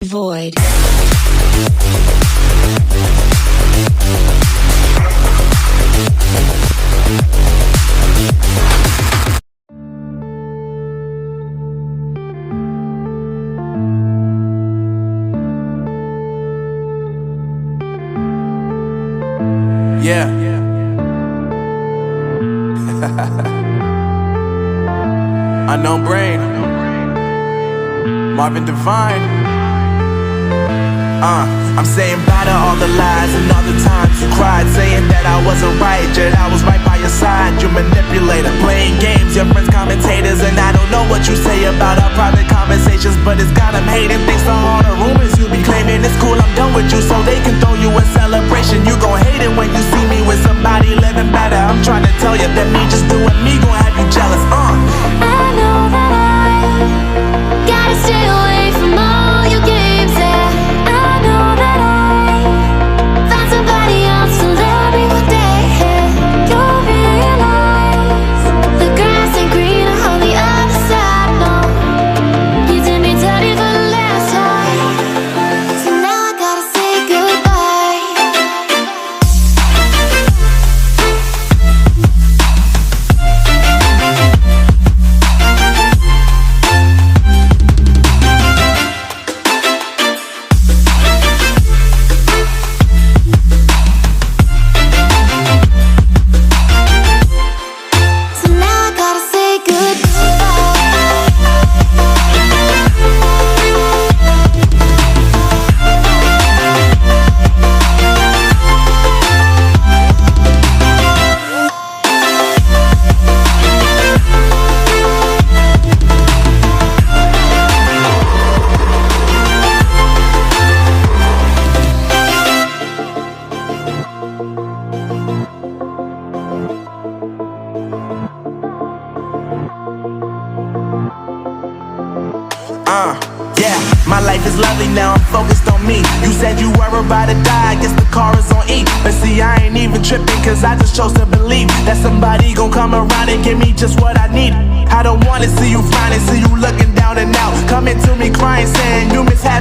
Void. Yeah. Unknown Brain, Marvin Divine. I'm saying bye to all the lies and all the times you cried, saying that I wasn't right, yet I was right by your side. You manipulator, playing games, your friends commentators, and I don't know what you say about our private conversations, but it's got them hating. Thanks to all the rumors you be claiming. It's cool, I'm done with you, so they can throw you a celebration. You gon' hate it when you see me with somebody living better. I'm trying to tell you that me just doing me gon' have you jealous. I know that I gotta stay away from all your games, yeah. I know that I found somebody else to love me one day, yeah. You'll realize the grass ain't greener on the other side, no. You did me dirty for the last time, so now I gotta say goodbye. So now I gotta say Yeah, my life is lovely now, I'm focused on me. You said you were about to die, I guess the car is on E. But see, I ain't even tripping, cause I just chose to believe that somebody gon' come around and give me just what I need. I don't wanna see you finding, see you looking down and out, coming to me crying, saying you miss having